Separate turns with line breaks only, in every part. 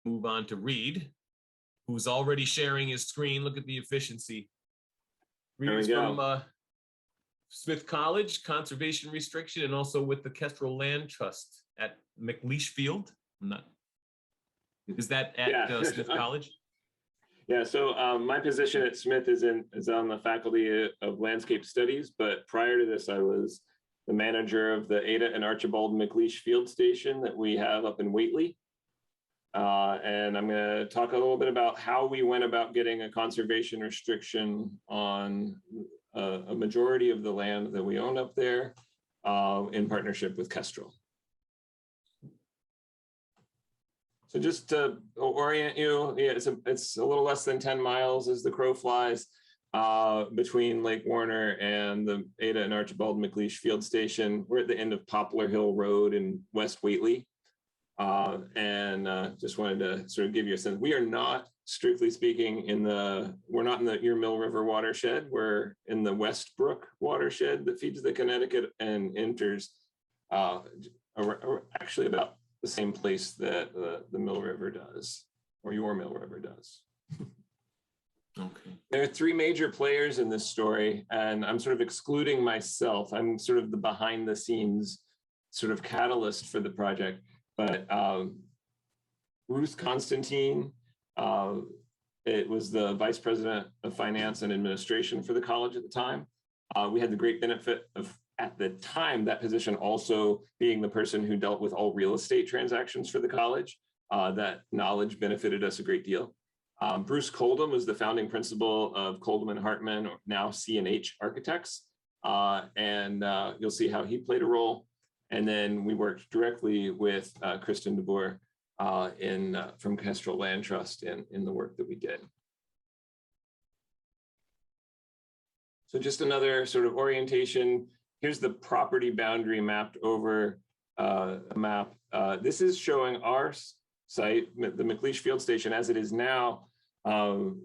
move on to Reid, who's already sharing his screen. Look at the efficiency. Reid is from Smith College, Conservation Restriction, and also with the Kestrel Land Trust at Macleish Field. Is that at Smith College?
Yeah, so my position at Smith is on the Faculty of Landscape Studies, but prior to this, I was the manager of the Ada and Archibald Macleish Field Station that we have up in Whately. And I'm going to talk a little bit about how we went about getting a conservation restriction on a majority of the land that we own up there in partnership with Kestrel. So just to orient you, yeah, it's a little less than 10 miles as the crow flies between Lake Warner and the Ada and Archibald Macleish Field Station. We're at the end of Poplar Hill Road in West Whately. Just wanted to sort of give you a sense. We are not, strictly speaking, we're not in the Ear Mill River watershed. We're in the Westbrook watershed that feeds the Connecticut and enters actually about the same place that the Mill River does, or your Mill River does.
Okay.
There are three major players in this story, and I'm sort of excluding myself. I'm sort of the behind the scenes sort of catalyst for the project. But Ruth Constantine, it was the vice president of finance and administration for the college at the time. We had the great benefit of, at the time, that position also being the person who dealt with all real estate transactions for the college. That knowledge benefited us a great deal. Bruce Coldham was the founding principal of Coldham and Hartman, or now C&H Architects. You'll see how he played a role. And then we worked directly with Kristen DeBoer from Kestrel Land Trust in the work that we did. So just another sort of orientation. Here's the property boundary mapped over a map. This is showing our site, the Macleish Field Station, as it is now.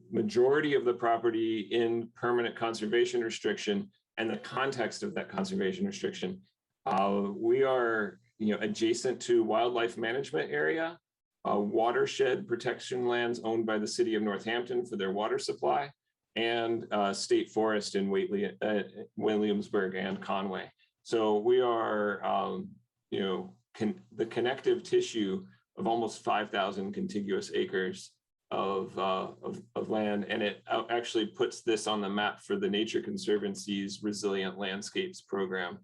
Majority of the property in permanent conservation restriction, and the context of that conservation restriction. We are, adjacent to wildlife management area, watershed protection lands owned by the city of Northampton for their water supply, and state forest in Whately, Williamsburg and Conway. So we are, the connective tissue of almost 5,000 contiguous acres of land, and it actually puts this on the map for the Nature Conservancy's Resilient Landscapes program.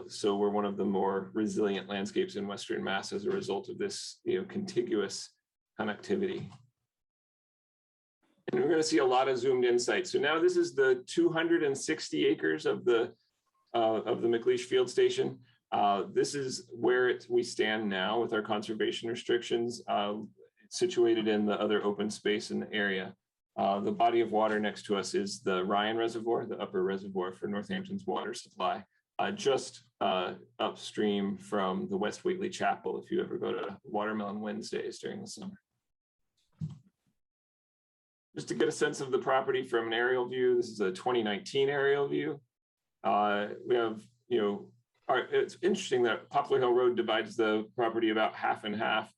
So we're one of the more resilient landscapes in Western Mass as a result of this, contiguous connectivity. And we're going to see a lot of zoomed in sites. So now this is the 260 acres of the Macleish Field Station. This is where we stand now with our conservation restrictions, situated in the other open space in the area. The body of water next to us is the Ryan Reservoir, the upper reservoir for Northampton's water supply. Just upstream from the West Whately Chapel, if you ever go to Watermelon Wednesdays during the summer. Just to get a sense of the property from an aerial view, this is a 2019 aerial view. We have, it's interesting that Poplar Hill Road divides the property about half and half,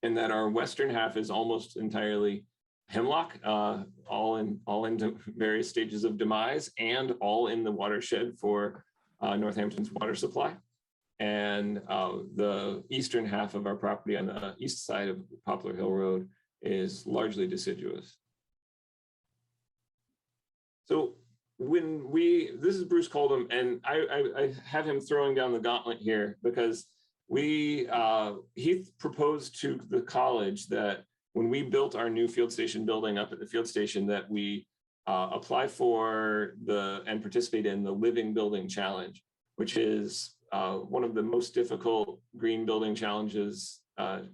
and that our western half is almost entirely hemlock, all in various stages of demise, and all in the watershed for Northampton's water supply. And the eastern half of our property on the east side of Poplar Hill Road is largely deciduous. So this is Bruce Coldham, and I have him throwing down the gauntlet here because he proposed to the college that when we built our new field station building up at the field station, that we apply for and participate in the Living Building Challenge, which is one of the most difficult green building challenges that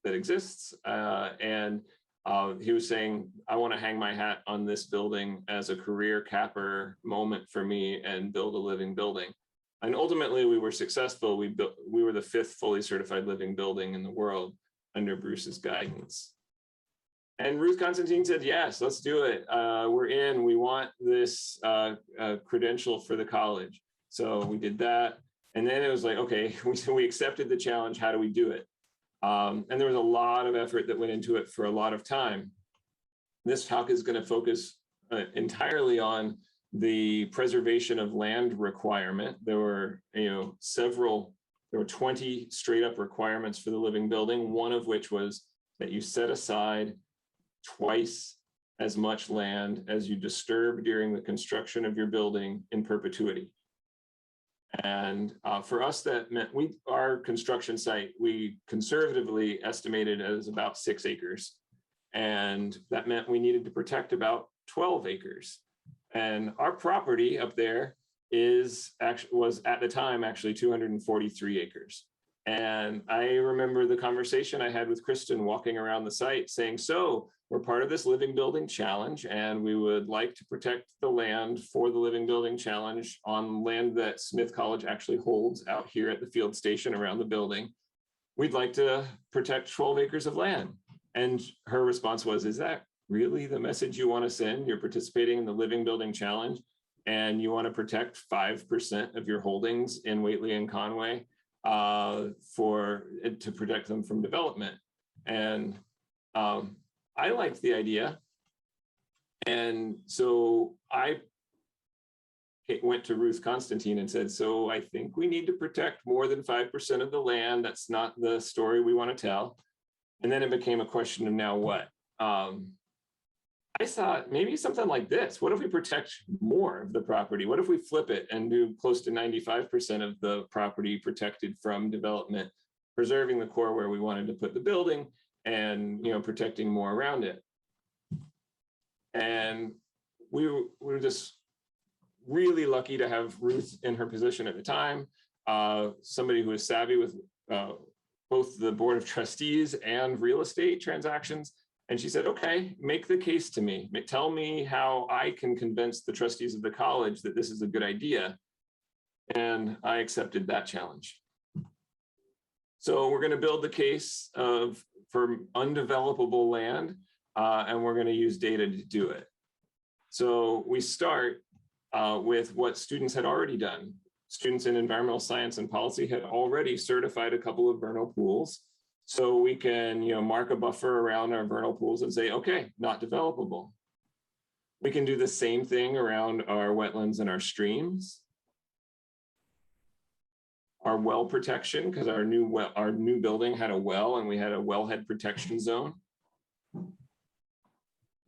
exists. He was saying, I want to hang my hat on this building as a career capper moment for me and build a living building. And ultimately we were successful. We were the 5th fully certified living building in the world under Bruce's guidance. And Ruth Constantine said, yes, let's do it. We're in, we want this credential for the college. So we did that. And then it was like, okay, we accepted the challenge. How do we do it? And there was a lot of effort that went into it for a lot of time. This talk is going to focus entirely on the preservation of land requirement. There were, there were 20 straight up requirements for the living building, one of which was that you set aside twice as much land as you disturb during the construction of your building in perpetuity. And for us, that meant our construction site, we conservatively estimated as about 6 acres. And that meant we needed to protect about 12 acres. And our property up there was at the time actually 243 acres. And I remember the conversation I had with Kristen walking around the site saying, so we're part of this living building challenge, and we would like to protect the land for the living building challenge on land that Smith College actually holds out here at the field station around the building. We'd like to protect 12 acres of land. And her response was, is that really the message you want to send? You're participating in the living building challenge and you want to protect 5% of your holdings in Whately and Conway to protect them from development. And I liked the idea. And so I went to Ruth Constantine and said, so I think we need to protect more than 5% of the land. That's not the story we want to tell. And then it became a question of now what? I thought maybe something like this. What if we protect more of the property? What if we flip it and do close to 95% of the property protected from development, preserving the core where we wanted to put the building and protecting more around it? And we were just really lucky to have Ruth in her position at the time, somebody who is savvy with both the board of trustees and real estate transactions. And she said, okay, make the case to me. Tell me how I can convince the trustees of the college that this is a good idea. And I accepted that challenge. So we're going to build the case for undevelopable land, and we're going to use data to do it. So we start with what students had already done. Students in environmental science and policy had already certified a couple of vernal pools. So we can, mark a buffer around our vernal pools and say, okay, not developable. We can do the same thing around our wetlands and our streams. Our well protection, because our new building had a well and we had a wellhead protection zone.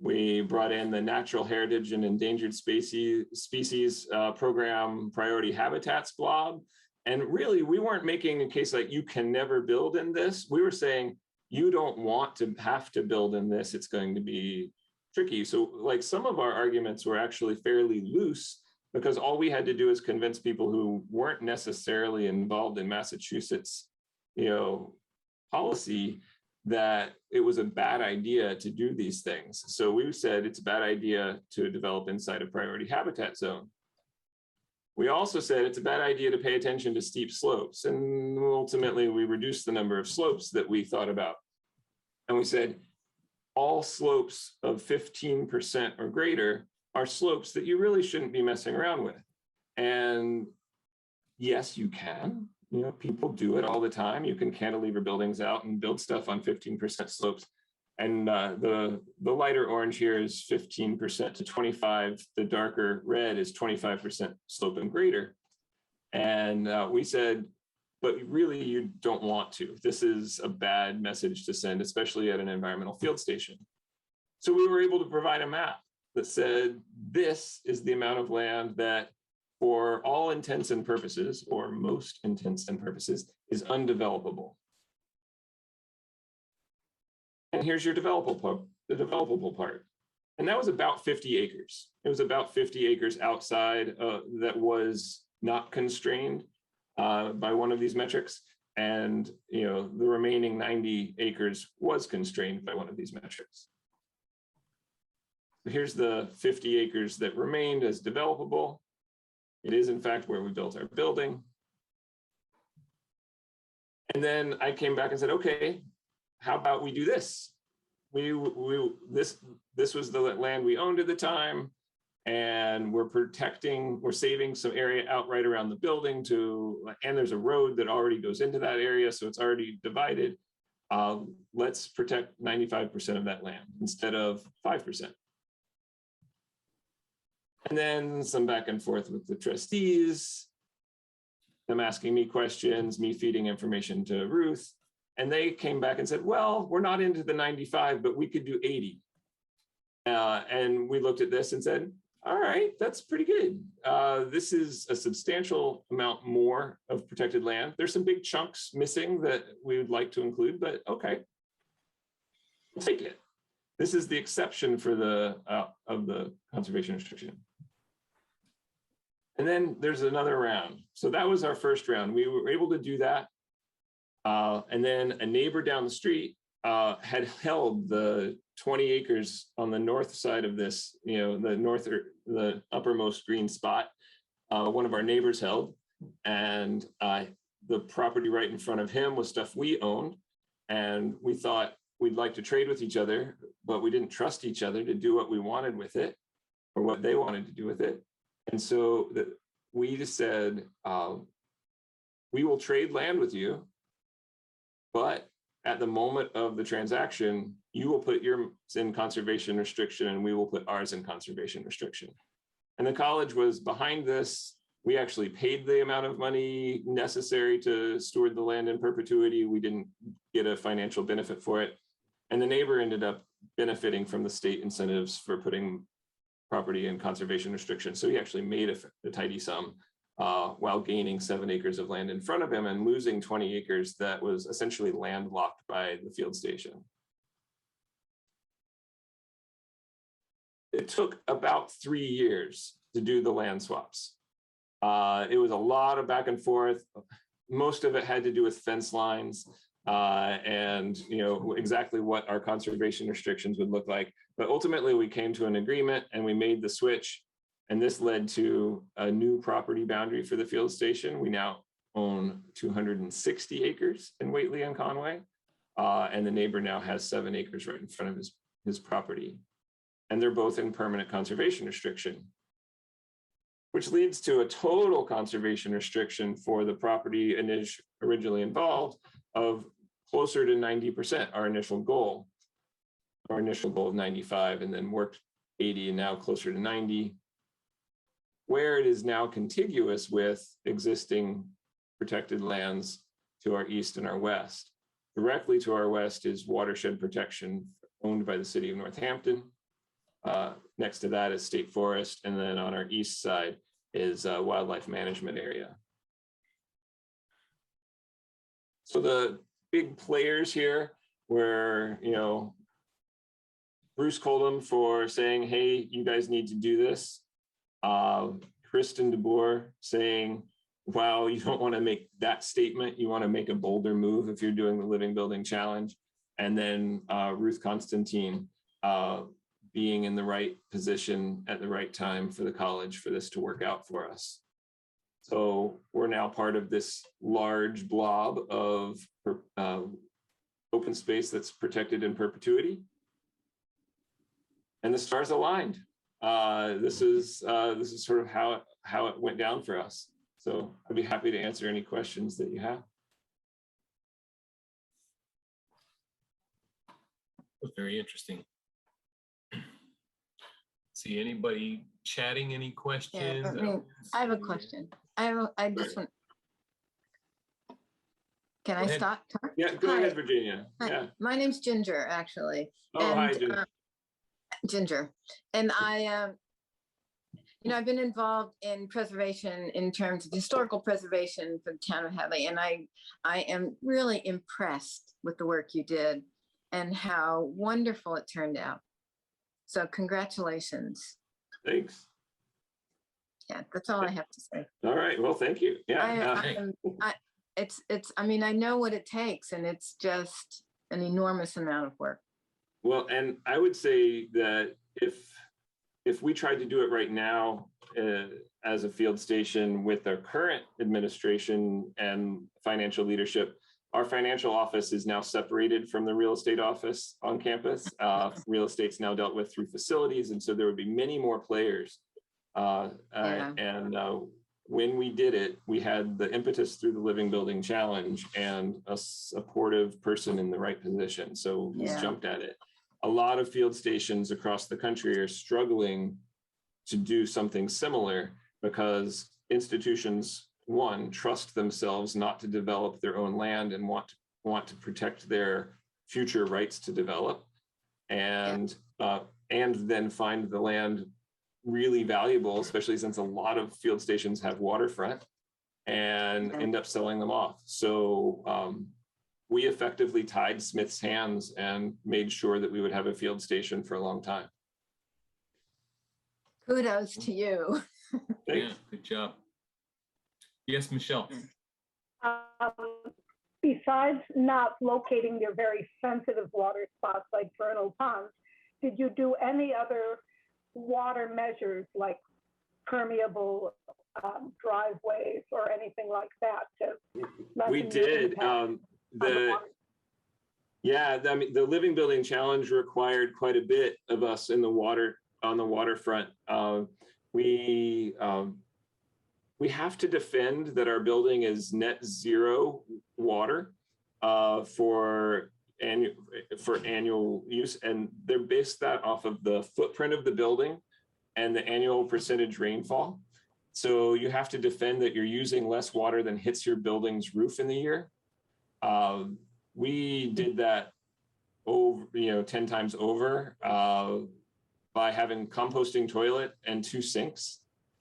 We brought in the Natural Heritage and Endangered Species Program Priority Habitats blob. And really, we weren't making a case like you can never build in this. We were saying, you don't want to have to build in this. It's going to be tricky. So like some of our arguments were actually fairly loose because all we had to do is convince people who weren't necessarily involved in Massachusetts, policy that it was a bad idea to do these things. So we said it's a bad idea to develop inside a priority habitat zone. We also said it's a bad idea to pay attention to steep slopes. And ultimately, we reduced the number of slopes that we thought about. And we said all slopes of 15% or greater are slopes that you really shouldn't be messing around with. And yes, you can. People do it all the time. You can cantilever buildings out and build stuff on 15% slopes. And the lighter orange here is 15% to 25. The darker red is 25% slope and greater. And we said, but really you don't want to. This is a bad message to send, especially at an environmental field station. So we were able to provide a map that said, this is the amount of land that for all intents and purposes, or most intents and purposes, is undevelopable. And here's your developable part. And that was about 50 acres. It was about 50 acres outside that was not constrained by one of these metrics. And the remaining 90 acres was constrained by one of these metrics. Here's the 50 acres that remained as developable. It is in fact where we built our building. And then I came back and said, okay, how about we do this? This was the land we owned at the time, and we're saving some area out right around the building and there's a road that already goes into that area, so it's already divided. let's protect 95% of that land instead of 5%. And then some back and forth with the trustees, them asking me questions, me feeding information to Ruth. And they came back and said, well, we're not into the 95, but we could do 80. And we looked at this and said, all right, that's pretty good. This is a substantial amount more of protected land. There's some big chunks missing that we would like to include, but okay, we'll take it. This is the exception for the of the conservation restriction. And then there's another round. So that was our first round. We were able to do that. And then a neighbor down the street had held the 20 acres on the north side of this, the uppermost green spot. One of our neighbors held, and the property right in front of him was stuff we owned. And we thought we'd like to trade with each other, but we didn't trust each other to do what we wanted with it or what they wanted to do with it. And so we just said, we will trade land with you, but at the moment of the transaction, you will put yours in conservation restriction and we will put ours in conservation restriction. And the college was behind this. We actually paid the amount of money necessary to steward the land in perpetuity. We didn't get a financial benefit for it. And the neighbor ended up benefiting from the state incentives for putting property in conservation restriction. So he actually made a tidy sum while gaining 7 acres of land in front of him and losing 20 acres that was essentially landlocked by the field station. It took about 3 years to do the land swaps. It was a lot of back and forth. Most of it had to do with fence lines and exactly what our conservation restrictions would look like. But ultimately we came to an agreement and we made the switch. And this led to a new property boundary for the field station. We now own 260 acres in Whately and Conway. And the neighbor now has 7 acres right in front of his property. And they're both in permanent conservation restriction, which leads to a total conservation restriction for the property originally involved of closer to 90%, our initial goal. Our initial goal of 95 and then worked 80 and now closer to 90. Where it is now contiguous with existing protected lands to our east and our west. Directly to our west is watershed protection owned by the city of Northampton. Next to that is state forest. And then on our east side is a wildlife management area. So the big players here were, Bruce Coldham for saying, hey, you guys need to do this. Kristen DeBoer saying, wow, you don't want to make that statement. You want to make a bolder move if you're doing the Living Building Challenge. And then Ruth Constantine being in the right position at the right time for the college for this to work out for us. So we're now part of this large blob of open space that's protected in perpetuity. And the stars aligned. This is sort of how it went down for us. So I'd be happy to answer any questions that you have.
Very interesting. See anybody chatting? Any questions?
Yeah, I have a question. I just want. Can I stop?
Yeah, go ahead, Virginia.
Hi.
Yeah.
My name's Ginger, actually.
Oh, hi, Ginger.
Ginger. And I've been involved in preservation in terms of historical preservation for the town of Hadley. And I am really impressed with the work you did and how wonderful it turned out. So congratulations.
Thanks.
Yeah, that's all I have to say.
All right. Well, thank you. Yeah.
I know what it takes, and it's just an enormous amount of work.
Well, and I would say that if we tried to do it right now as a field station with our current administration and financial leadership, our financial office is now separated from the real estate office on campus. Real estate's now dealt with through facilities, and so there would be many more players. And when we did it, we had the impetus through the Living Building Challenge and a supportive person in the right position. So we jumped at it. A lot of field stations across the country are struggling to do something similar because institutions, one, trust themselves not to develop their own land and want to protect their future rights to develop, and then find the land really valuable, especially since a lot of field stations have waterfront, and end up selling them off. So we effectively tied Smith's hands and made sure that we would have a field station for a long time.
Kudos to you.
Yeah, good job. Yes, Michelle.
Besides not locating your very sensitive water spots like vernal ponds, did you do any other water measures like permeable driveways or anything like that?
We did. The Living Building Challenge required quite a bit of us in the water, on the waterfront. We have to defend that our building is net zero water for annual use, and they're based that off of the footprint of the building and the annual percentage rainfall. So you have to defend that you're using less water than hits your building's roof in the year. We did that over, 10 times over by having composting toilet and 2 sinks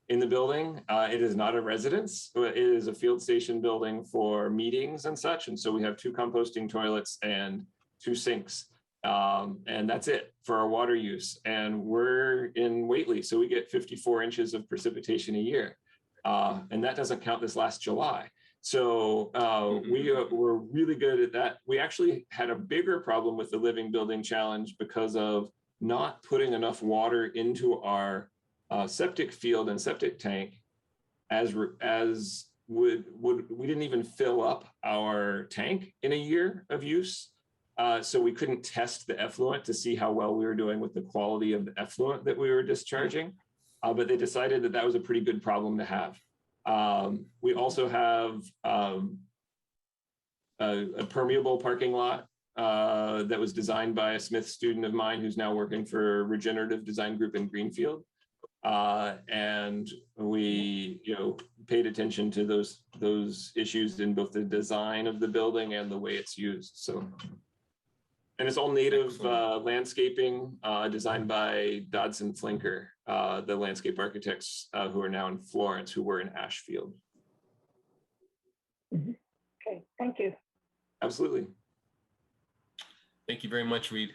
in the building. It is not a residence. It is a field station building for meetings and such. And so we have 2 composting toilets and 2 sinks. And that's it for our water use. And we're in Whately, so we get 54 inches of precipitation a year. And that doesn't count this last July. So we were really good at that. We actually had a bigger problem with the Living Building Challenge because of not putting enough water into our septic field and septic tank as we didn't even fill up our tank in a year of use. So we couldn't test the effluent to see how well we were doing with the quality of the effluent that we were discharging. But they decided that that was a pretty good problem to have. We also have a permeable parking lot that was designed by a Smith student of mine who's now working for Regenerative Design Group in Greenfield. And we, paid attention to those issues in both the design of the building and the way it's used. So, and it's all native landscaping designed by Dodson Flinker, the landscape architects who are now in Florence, who were in Ashfield.
Okay, thank you.
Absolutely.
Thank you very much, Reid.